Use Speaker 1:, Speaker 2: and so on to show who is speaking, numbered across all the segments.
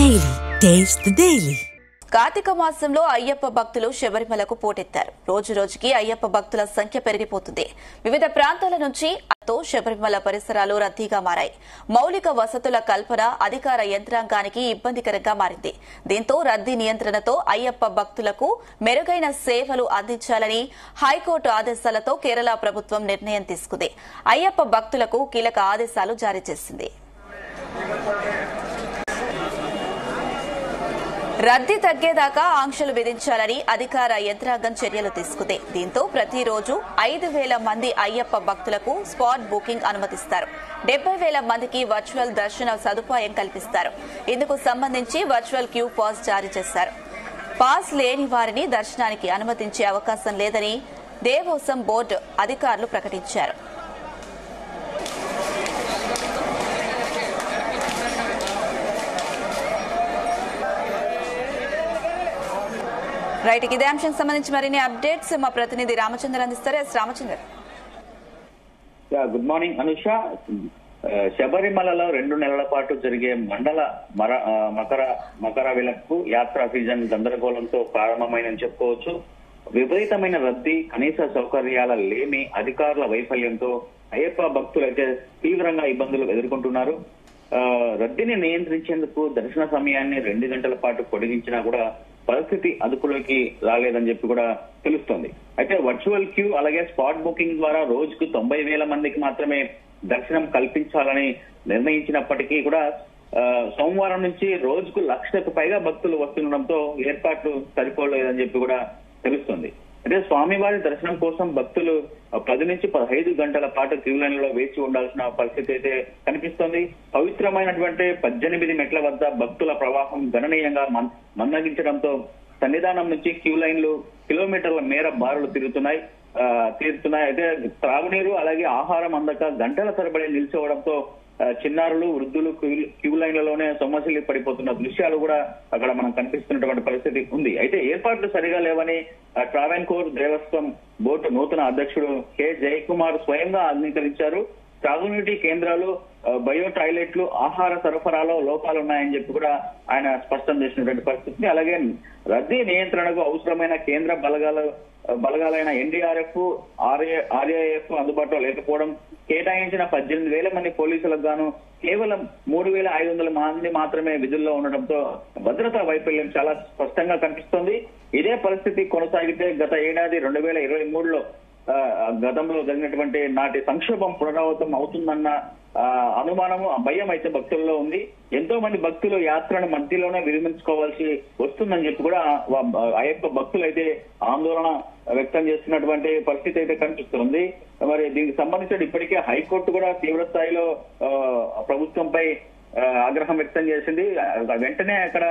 Speaker 1: Daily. Taste the Daily.
Speaker 2: Karthika మాసంలో అయ్యప్ప భక్తులు శబరిమలకు పోటెత్తారు. రోజు రోజుకి అయ్యప్ప భక్తుల సంఖ్య పెరిగిపోతుంది. వివిధ ప్రాంతాల నుంచి శబరిమల పరిసరాలు రద్దీగా మారాయి. మౌలిక వసతుల కల్పన అధికార యంత్రాంగానికి ఇబ్బందికరంగా మారింది. దీంతో రద్దీ నియంత్రణతో అయ్యప్ప భక్తులకు మెరుగైన సేవలు అందించాలని హైకోర్టు ఆదేశాలతో కేరళ ప్రభుత్వం నిర్ణయం తీసుకుంది. అయ్యప్ప భక్తులకు కీలక ఆదేశాలు జారీ చేసింది. రద్దీ తగ్గేదాకా ఆంక్షలు విధించాలని అధికార యంత్రాంగం చర్యలు తీసుకుంది. దీంతో ప్రతిరోజు 5,000 మంది అయ్యప్ప భక్తులకు స్పాట్ బుకింగ్ అనుమతిస్తారు. 70,000 మందికి వర్చువల్ దర్శన సదుపాయం కల్పిస్తారు. ఇందుకు సంబంధించి వర్చువల్ క్యూ పాస్ జారీ చేశారు. పాస్ లేని వారిని దర్శనానికి అనుమతించే అవకాశం లేదని దేవోసం బోర్డు అధికారులు ప్రకటించారు. రైట్, ఇదే అంశానికి సంబంధించి మరిన్ని అప్డేట్స్ మా ప్రతినిధి రామచంద్ర అందిస్తారు. Ramachandra,
Speaker 3: good morning Anusha. శబరిమలలో 2 నెలల పాటు జరిగే మండల మకర విలక్కు యాత్రా సీజన్ గందరగోళంతో ప్రారంభమైనని చెప్పుకోవచ్చు. విపరీతమైన రద్దీ, కనీస సౌకర్యాల లేమి, అధికారుల వైఫల్యంతో అయ్యప్ప భక్తులైతే తీవ్రంగా ఇబ్బందులు ఎదుర్కొంటున్నారు. రద్దీని నియంత్రించేందుకు దర్శన సమయాన్ని 2 గంటల పాటు పొడిగించినా కూడా పరిస్థితి అదుపులోకి రాలేదని చెప్పి కూడా తెలుస్తోంది. అయితే వర్చువల్ క్యూ అలాగే స్పాట్ బుకింగ్ ద్వారా రోజుకు 90,000 మందికి మాత్రమే దర్శనం కల్పించాలని నిర్ణయించినప్పటికీ కూడా సోమవారం నుంచి రోజుకు 1,00,000కు పైగా భక్తులు వస్తుండడంతో ఏర్పాట్లు సరిపోలేదని చెప్పి కూడా తెలుస్తుంది. అయితే స్వామివారి దర్శనం కోసం భక్తులు 10 నుంచి 15 గంటల పాటు క్యూ లైన్ లో వేచి ఉండాల్సిన పరిస్థితి అయితే కనిపిస్తోంది. పవిత్రమైనటువంటి 18 మెట్ల వద్ద భక్తుల ప్రవాహం గణనీయంగా మందగించడంతో సన్నిధానం నుంచి క్యూ లైన్లు కిలోమీటర్ల మేర బారులు తీరుతున్నాయి. అయితే త్రాగునీరు అలాగే ఆహారం అందక గంటల తరబడి నిల్చోవడంతో చిన్నారులు, వృద్ధులు క్యూ లైన్లలోనే సొమ్మసిల్లి పడిపోతున్న దృశ్యాలు కూడా అక్కడ మనం కనిపిస్తున్నటువంటి పరిస్థితి ఉంది. అయితే ఏర్పాట్లు సరిగా లేవని ట్రావెన్కోర్ దేవస్వం బోర్డు నూతన అధ్యక్షుడు కె జయకుమార్ స్వయంగా అంగీకరించారు. త్రాగునీటి కేంద్రాలు, బయో టాయిలెట్లు, ఆహార సరఫరాలో లోపాలున్నాయని చెప్పి కూడా ఆయన స్పష్టం చేసినటువంటి పరిస్థితి. అలాగే రద్దీ నియంత్రణకు అవసరమైన కేంద్ర బలగాలైన ఎన్డీఆర్ఎఫ్, ఆర్ఏఎఫ్ అందుబాటులో లేకపోవడం, కేటాయించిన 18,000 మంది పోలీసులకు గాను కేవలం 3,500 మంది మాత్రమే విధుల్లో ఉండడంతో భద్రతా వైఫల్యం చాలా స్పష్టంగా కనిపిస్తోంది. ఇదే పరిస్థితి కొనసాగితే గత ఏడాది 2023లో గతంలో జరిగినటువంటి నాటి సంక్షోభం పునరావృతం అవుతుందన్న అనుమానము, భయం అయితే భక్తుల్లో ఉంది. ఎంతో మంది భక్తులు యాత్రను మధ్యలోనే విరమించుకోవాల్సి వస్తుందని చెప్పి కూడా అయ్యప్ప భక్తులు అయితే ఆందోళన వ్యక్తం చేస్తున్నటువంటి పరిస్థితి అయితే కనిపిస్తుంది. మరి దీనికి సంబంధించి ఇప్పటికే హైకోర్టు కూడా తీవ్ర స్థాయిలో ప్రభుత్వంపై ఆగ్రహం వ్యక్తం చేసింది. వెంటనే అక్కడ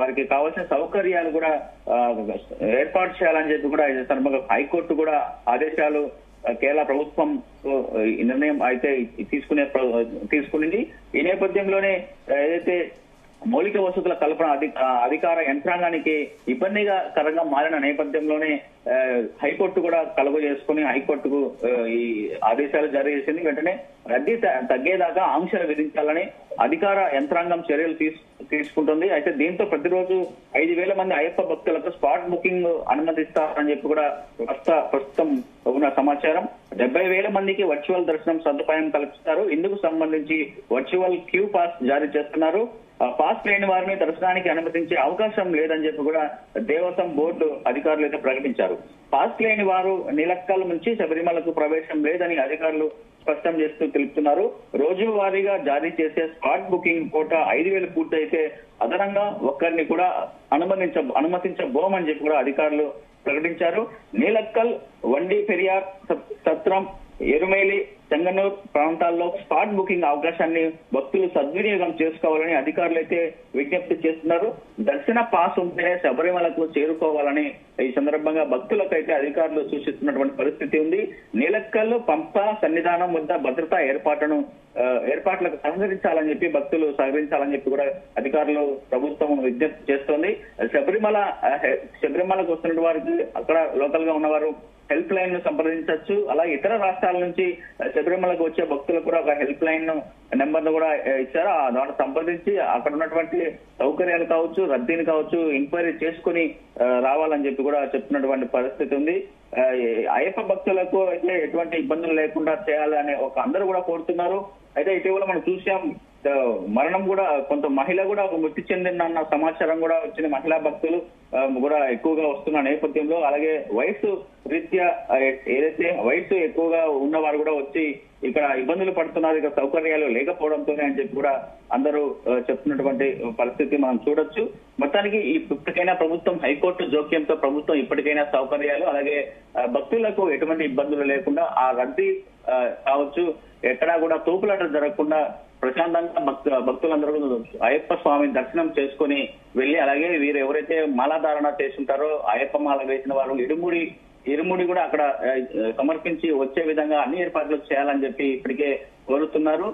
Speaker 3: వారికి కావాల్సిన సౌకర్యాలు కూడా ఏర్పాటు చేయాలని చెప్పి కూడా ఈ సందర్భంగా హైకోర్టు కూడా ఆదేశాలు కేరళ ప్రభుత్వం నిర్ణయం అయితే తీసుకునింది. ఈ నేపథ్యంలోనే ఏదైతే మౌలిక వసతుల కల్పన అధికార యంత్రాంగానికి ఇబ్బందికరంగా మారిన నేపథ్యంలోనే హైకోర్టు కూడా కలుగు చేసుకుని హైకోర్టుకు ఈ ఆదేశాలు జారీ చేసింది. వెంటనే రద్దీ తగ్గేదాకా ఆంక్షలు విధించాలని అధికార యంత్రాంగం చర్యలు తీసుకుంటుంది. అయితే దీంతో ప్రతిరోజు 5,000 మంది అయ్యప్ప భక్తులకు స్పాట్ బుకింగ్ అనుమతిస్తారని చెప్పి కూడా ప్రస్తుతం ఉన్న సమాచారం. 70,000 మందికి వర్చువల్ దర్శనం సదుపాయం కల్పిస్తారు. ఇందుకు సంబంధించి వర్చువల్ క్యూ పాస్ జారీ చేస్తున్నారు. పాస్ లేని వారిని దర్శనానికి అనుమతించే అవకాశం లేదని చెప్పి కూడా దేవస్వం బోర్డు అధికారులు అయితే ప్రకటించారు. పాస్ లేని వారు నిలక్కల్ నుంచి శబరిమలకు ప్రవేశం లేదని అధికారులు స్పష్టం చేస్తూ తెలుపుతున్నారు. రోజువారీగా జారీ చేసే స్పాట్ బుకింగ్ కోటా 5,000 పూర్తయితే అదనంగా ఒక్కరిని కూడా అనుమతించబోమని చెప్పి కూడా అధికారులు ప్రకటించారు. నీలక్కల్, వండి పెరియార్, సత్రం, ఎరుమేలి, చెంగనూరు ప్రాంతాల్లో స్పాట్ బుకింగ్ అవకాశాన్ని భక్తులు సద్వినియోగం చేసుకోవాలని అధికారులు అయితే విజ్ఞప్తి చేస్తున్నారు. దర్శన పాస్ ఉంటేనే శబరిమలకు చేరుకోవాలని ఈ సందర్భంగా భక్తులకైతే అధికారులు సూచిస్తున్నటువంటి పరిస్థితి ఉంది. నీలక్కల్, పంప సన్నిధానం వద్ద భద్రతా ఏర్పాట్లకు సహకరించాలని చెప్పి భక్తులు సహకరించాలని చెప్పి కూడా అధికారులు ప్రభుత్వం విజ్ఞప్తి చేస్తోంది. శబరిమలకు వస్తున్న వారికి అక్కడ లోకల్ గా ఉన్నవారు హెల్ప్ లైన్ ను సంప్రదించవచ్చు. అలాగే ఇతర రాష్ట్రాల నుంచి శబరిమలకు వచ్చే భక్తులకు కూడా ఒక హెల్ప్ లైన్ నెంబర్ ను కూడా ఇచ్చారు. దాన్ని సంప్రదించి అక్కడ ఉన్నటువంటి సౌకర్యాలు కావచ్చు, రద్దీని కావచ్చు ఎంక్వైరీ చేసుకుని రావాలని చెప్పి కూడా చెప్తున్నటువంటి పరిస్థితి ఉంది. అయ్యప్ప భక్తులకు అయితే ఎటువంటి ఇబ్బందులు లేకుండా చేయాలని అందరూ కూడా కోరుతున్నారు. అయితే ఇటీవల మనం చూసాం మరణం కూడా కొంత మహిళ కూడా మృతి చెందిందన్న సమాచారం కూడా వచ్చిన మహిళా భక్తులు కూడా ఎక్కువగా వస్తున్న నేపథ్యంలో, అలాగే వయసు రీత్యా ఏదైతే వయసు ఎక్కువగా ఉన్నవారు కూడా వచ్చి ఇక్కడ ఇబ్బందులు పడుతున్నారు, ఇక్కడ సౌకర్యాలు లేకపోవడంతోనే అని చెప్పి కూడా అందరూ చెప్తున్నటువంటి పరిస్థితి మనం చూడొచ్చు. మొత్తానికి ఇప్పటికైనా ప్రభుత్వం హైకోర్టు జోక్యంతో ప్రభుత్వం ఇప్పటికైనా సౌకర్యాలు అలాగే భక్తులకు ఎటువంటి ఇబ్బందులు లేకుండా ఆ రద్దీ కావచ్చు ఎక్కడా కూడా తోపులాట జరగకుండా ప్రశాంతంగా భక్తులందరూ అయ్యప్ప స్వామి దర్శనం చేసుకుని వెళ్లి, అలాగే వీరు ఎవరైతే మాలాధారణ చేసుకుంటారో అయ్యప్ప మాల వేసిన వారు ఇరుముడి కూడా అక్కడ సమర్పించి వచ్చే విధంగా అన్ని ఏర్పాట్లు చేయాలని చెప్పి ఇప్పటికే కోరుతున్నారు.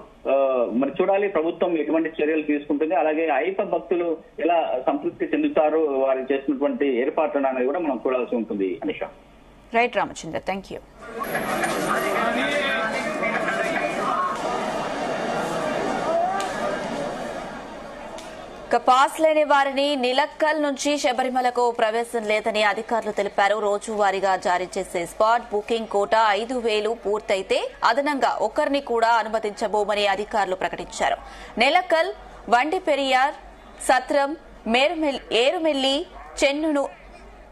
Speaker 3: మరి చూడాలి ప్రభుత్వం ఎటువంటి చర్యలు తీసుకుంటుంది, అలాగే అయ్యప్ప భక్తులు ఎలా సంతృప్తి చెందుతారు వారు చేసినటువంటి ఏర్పాట్లను అనేది కూడా మనం చూడాల్సి ఉంటుంది. Anisha.
Speaker 2: Right Ramachandra, thank you. Pass లేని వారిని నిలక్కల్ నుంచి శబరిమలకు ప్రవేశం లేదని అధికారులు తెలిపారు. రోజువారీగా జారీ చేసే స్పాట్ బుకింగ్ కోటా 5,000 పూర్తయితే అదనంగా ఒకరిని కూడా అనుమతించబోమని అధికారులు ప్రకటించారు. నిలక్కల్, వండిపెరియార్, సత్రం, ఏరుమెల్లి,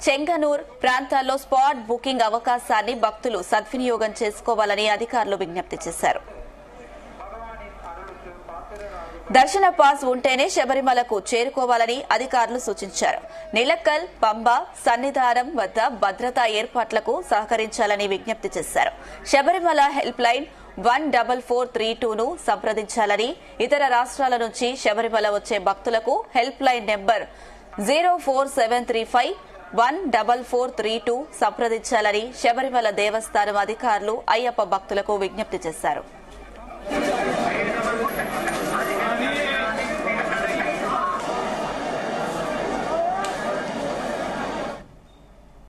Speaker 2: చెంగనూర్ ప్రాంతాల్లో స్పాట్ బుకింగ్ అవకాశాన్ని భక్తులు సద్వినియోగం చేసుకోవాలని అధికారులు విజ్ఞప్తి చేశారు. దర్శన పాస్ ఉంటేనే శబరిమలకు చేరుకోవాలని అధికారులు సూచించారు. నిలక్కల్, పంబ, సన్నిధానం వద్ద భద్రతా ఏర్పాట్లకు సహకరించాలని విజ్ఞప్తి చేశారు. శబరిమల హెల్ప్ లైన్ 14432ను సంప్రదించాలని, ఇతర రాష్ట్రాల నుంచి శబరిమల వచ్చే భక్తులకు హెల్ప్ లైన్ నెంబర్ 04735 14432 సంప్రదించాలని శబరిమల దేవస్థానం అధికారులు అయ్యప్ప భక్తులకు విజ్ఞప్తి చేశారు.